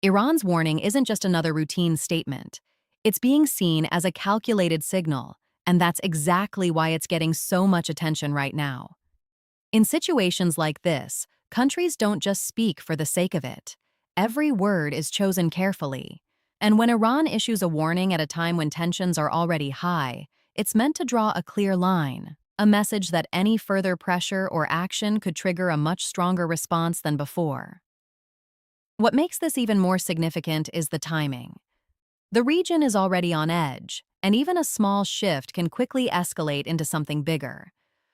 Iran's warning isn't just another routine statement. It's being seen as a calculated signal, and that's exactly why it's getting so much attention right now. In situations like this, countries don't just speak for the sake of it. Every word is chosen carefully. And when Iran issues a warning at a time when tensions are already high, it's meant to draw a clear line, a message that any further pressure or action could trigger a much stronger response than before. What makes this even more significant is the timing. The region is already on edge, and even a small shift can quickly escalate into something bigger.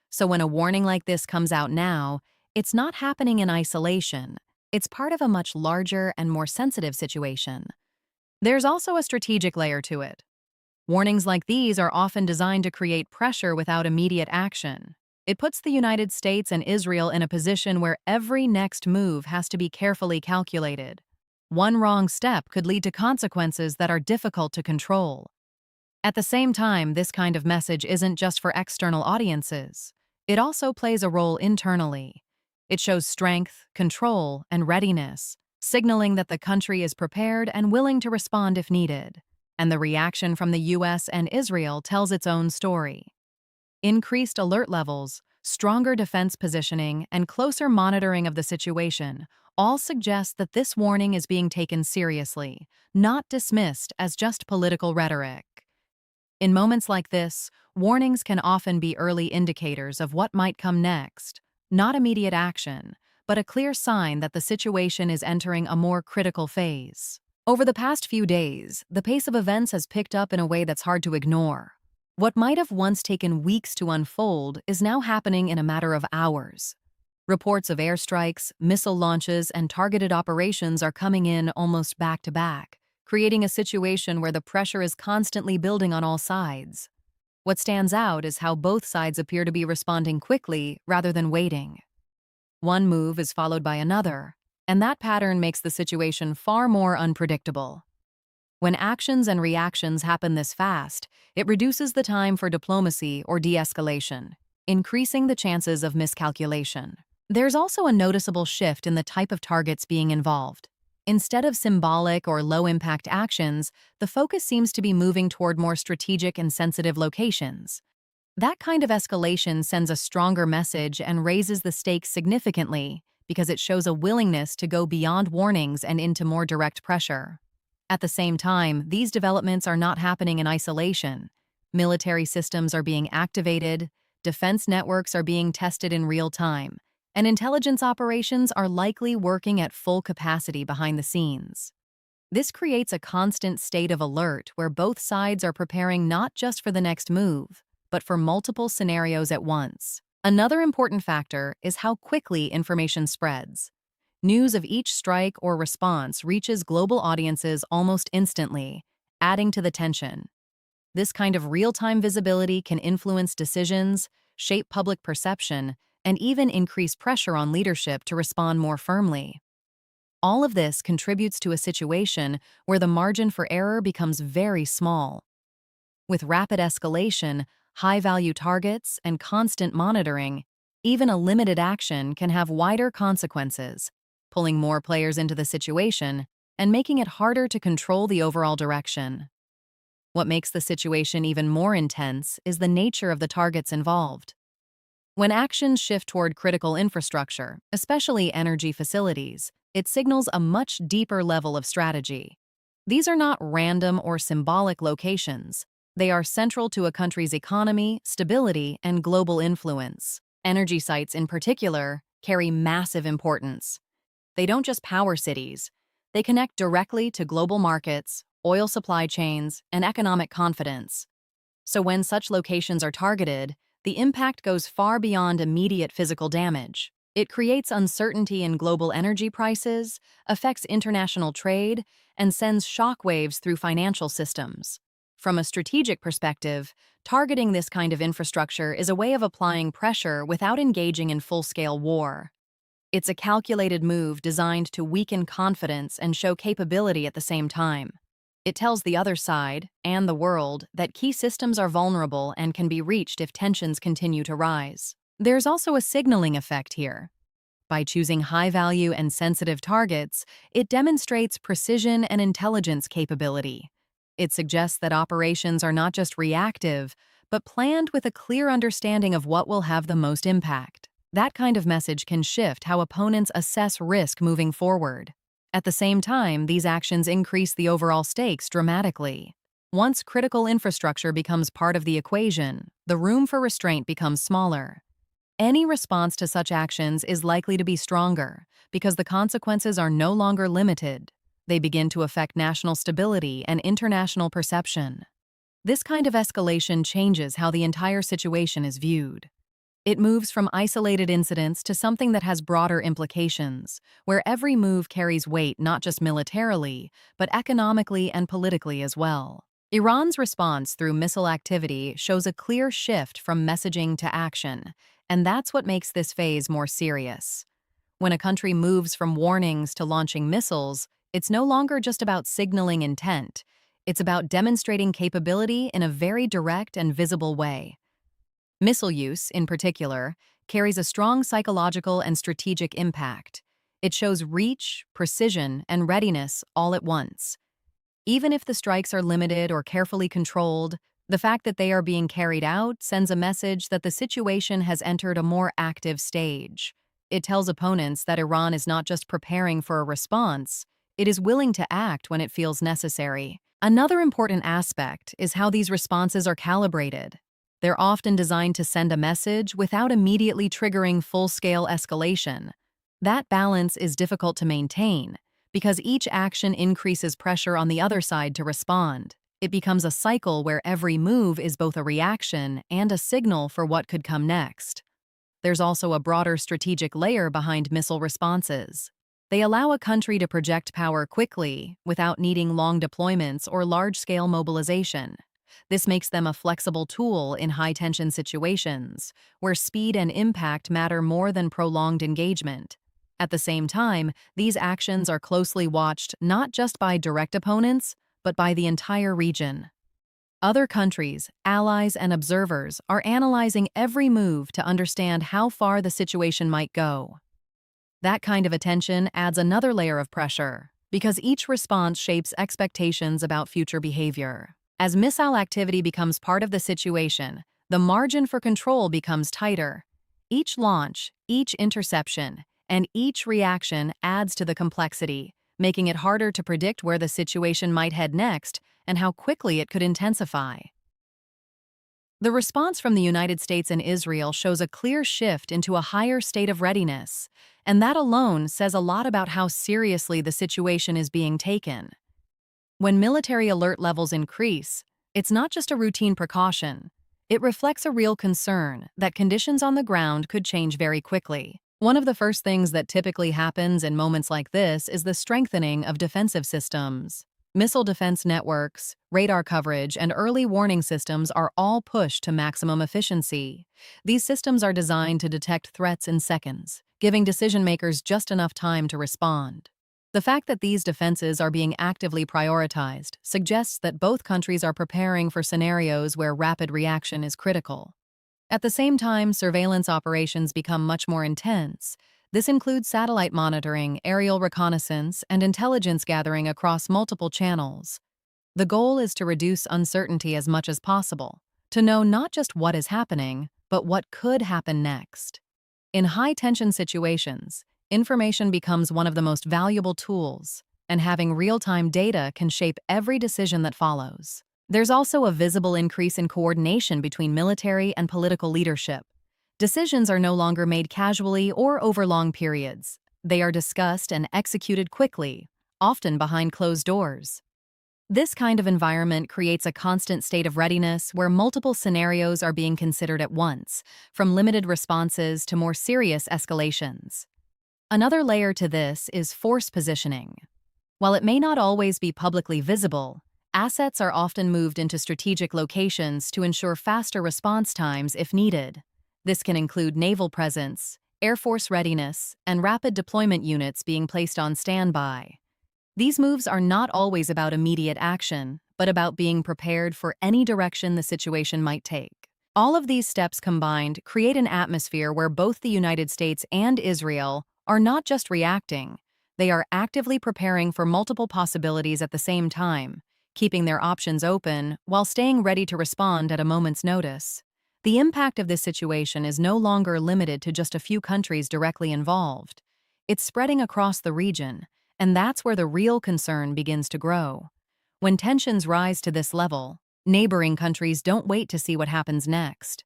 So when a warning like this comes out now, it's not happening in isolation. It's part of a much larger and more sensitive situation. There's also a strategic layer to it. Warnings like these are often designed to create pressure without immediate action. It puts the United States and Israel in a position where every next move has to be carefully calculated. One wrong step could lead to consequences that are difficult to control. At the same time, this kind of message isn't just for external audiences. It also plays a role internally. It shows strength, control, and readiness, signaling that the country is prepared and willing to respond if needed. And the reaction from the US and Israel tells its own story. Increased alert levels, stronger defense positioning, and closer monitoring of the situation all suggest that this warning is being taken seriously, not dismissed as just political rhetoric. In moments like this, warnings can often be early indicators of what might come next, not immediate action, but a clear sign that the situation is entering a more critical phase. Over the past few days, the pace of events has picked up in a way that's hard to ignore. What might have once taken weeks to unfold is now happening in a matter of hours. Reports of airstrikes, missile launches, and targeted operations are coming in almost back to back, creating a situation where the pressure is constantly building on all sides. What stands out is how both sides appear to be responding quickly rather than waiting. One move is followed by another, and that pattern makes the situation far more unpredictable. When actions and reactions happen this fast, it reduces the time for diplomacy or de-escalation, increasing the chances of miscalculation. There's also a noticeable shift in the type of targets being involved. Instead of symbolic or low-impact actions, the focus seems to be moving toward more strategic and sensitive locations. That kind of escalation sends a stronger message and raises the stakes significantly because it shows a willingness to go beyond warnings and into more direct pressure. At the same time, these developments are not happening in isolation. Military systems are being activated, defense networks are being tested in real time, and intelligence operations are likely working at full capacity behind the scenes. This creates a constant state of alert where both sides are preparing not just for the next move, but for multiple scenarios at once. Another important factor is how quickly information spreads. News of each strike or response reaches global audiences almost instantly, adding to the tension. This kind of real-time visibility can influence decisions, shape public perception, and even increase pressure on leadership to respond more firmly. All of this contributes to a situation where the margin for error becomes very small. With rapid escalation, high-value targets, and constant monitoring, even a limited action can have wider consequences, pulling more players into the situation and making it harder to control the overall direction. What makes the situation even more intense is the nature of the targets involved. When actions shift toward critical infrastructure, especially energy facilities, it signals a much deeper level of strategy. These are not random or symbolic locations. They are central to a country's economy, stability, and global influence. Energy sites, in particular, carry massive importance. They don't just power cities. They connect directly to global markets, oil supply chains, and economic confidence. So when such locations are targeted, the impact goes far beyond immediate physical damage. It creates uncertainty in global energy prices, affects international trade, and sends shockwaves through financial systems. From a strategic perspective, targeting this kind of infrastructure is a way of applying pressure without engaging in full-scale war. It's a calculated move designed to weaken confidence and show capability at the same time. It tells the other side, and the world, that key systems are vulnerable and can be reached if tensions continue to rise. There's also a signaling effect here. By choosing high-value and sensitive targets, it demonstrates precision and intelligence capability. It suggests that operations are not just reactive, but planned with a clear understanding of what will have the most impact. That kind of message can shift how opponents assess risk moving forward. At the same time, these actions increase the overall stakes dramatically. Once critical infrastructure becomes part of the equation, the room for restraint becomes smaller. Any response to such actions is likely to be stronger because the consequences are no longer limited. They begin to affect national stability and international perception. This kind of escalation changes how the entire situation is viewed. It moves from isolated incidents to something that has broader implications, where every move carries weight not just militarily, but economically and politically as well. Iran's response through missile activity shows a clear shift from messaging to action, and that's what makes this phase more serious. When a country moves from warnings to launching missiles, it's no longer just about signaling intent. It's about demonstrating capability in a very direct and visible way. Missile use, in particular, carries a strong psychological and strategic impact. It shows reach, precision, and readiness all at once. Even if the strikes are limited or carefully controlled, the fact that they are being carried out sends a message that the situation has entered a more active stage. It tells opponents that Iran is not just preparing for a response, it is willing to act when it feels necessary. Another important aspect is how these responses are calibrated. They're often designed to send a message without immediately triggering full-scale escalation. That balance is difficult to maintain because each action increases pressure on the other side to respond. It becomes a cycle where every move is both a reaction and a signal for what could come next. There's also a broader strategic layer behind missile responses. They allow a country to project power quickly without needing long deployments or large-scale mobilization. This makes them a flexible tool in high-tension situations, where speed and impact matter more than prolonged engagement. At the same time, these actions are closely watched not just by direct opponents, but by the entire region. Other countries, allies, and observers are analyzing every move to understand how far the situation might go. That kind of attention adds another layer of pressure, because each response shapes expectations about future behavior. As missile activity becomes part of the situation, the margin for control becomes tighter. Each launch, each interception, and each reaction adds to the complexity, making it harder to predict where the situation might head next and how quickly it could intensify. The response from the United States and Israel shows a clear shift into a higher state of readiness, and that alone says a lot about how seriously the situation is being taken. When military alert levels increase, it's not just a routine precaution. It reflects a real concern that conditions on the ground could change very quickly. One of the first things that typically happens in moments like this is the strengthening of defensive systems. Missile defense networks, radar coverage, and early warning systems are all pushed to maximum efficiency. These systems are designed to detect threats in seconds, giving decision-makers just enough time to respond. The fact that these defenses are being actively prioritized suggests that both countries are preparing for scenarios where rapid reaction is critical. At the same time, surveillance operations become much more intense. This includes satellite monitoring, aerial reconnaissance, and intelligence gathering across multiple channels. The goal is to reduce uncertainty as much as possible, to know not just what is happening, but what could happen next. In high-tension situations, information becomes one of the most valuable tools, and having real-time data can shape every decision that follows. There's also a visible increase in coordination between military and political leadership. Decisions are no longer made casually or over long periods. They are discussed and executed quickly, often behind closed doors. This kind of environment creates a constant state of readiness where multiple scenarios are being considered at once, from limited responses to more serious escalations. Another layer to this is force positioning. While it may not always be publicly visible, assets are often moved into strategic locations to ensure faster response times if needed. This can include naval presence, air force readiness, and rapid deployment units being placed on standby. These moves are not always about immediate action, but about being prepared for any direction the situation might take. All of these steps combined create an atmosphere where both the United States and Israel are not just reacting, they are actively preparing for multiple possibilities at the same time, keeping their options open while staying ready to respond at a moment's notice. The impact of this situation is no longer limited to just a few countries directly involved. It's spreading across the region, and that's where the real concern begins to grow. When tensions rise to this level, neighboring countries don't wait to see what happens next.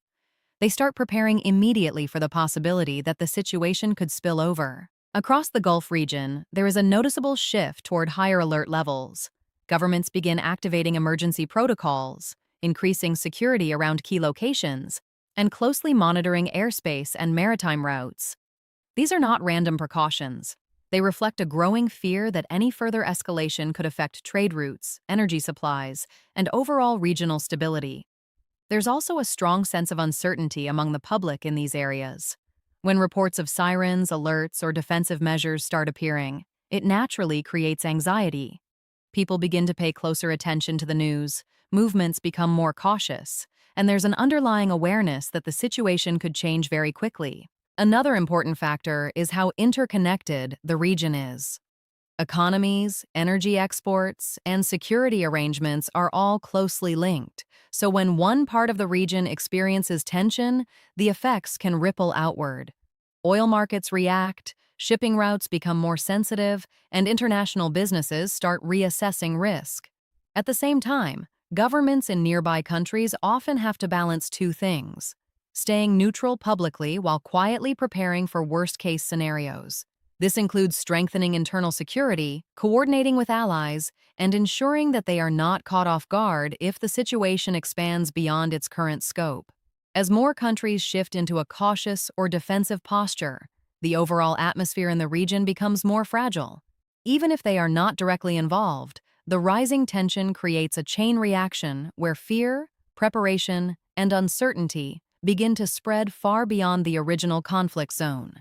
They start preparing immediately for the possibility that the situation could spill over. Across the Gulf region, there is a noticeable shift toward higher alert levels. Governments begin activating emergency protocols, increasing security around key locations, and closely monitoring airspace and maritime routes. These are not random precautions. They reflect a growing fear that any further escalation could affect trade routes, energy supplies, and overall regional stability. There's also a strong sense of uncertainty among the public in these areas. When reports of sirens, alerts, or defensive measures start appearing, it naturally creates anxiety. People begin to pay closer attention to the news, movements become more cautious, and there's an underlying awareness that the situation could change very quickly. Another important factor is how interconnected the region is. Economies, energy exports, and security arrangements are all closely linked, so when one part of the region experiences tension, the effects can ripple outward. Oil markets react, shipping routes become more sensitive, and international businesses start reassessing risk. At the same time, governments in nearby countries often have to balance two things: staying neutral publicly while quietly preparing for worst-case scenarios. This includes strengthening internal security, coordinating with allies, and ensuring that they are not caught off guard if the situation expands beyond its current scope. As more countries shift into a cautious or defensive posture, the overall atmosphere in the region becomes more fragile. Even if they are not directly involved, the rising tension creates a chain reaction where fear, preparation, and uncertainty begin to spread far beyond the original conflict zone.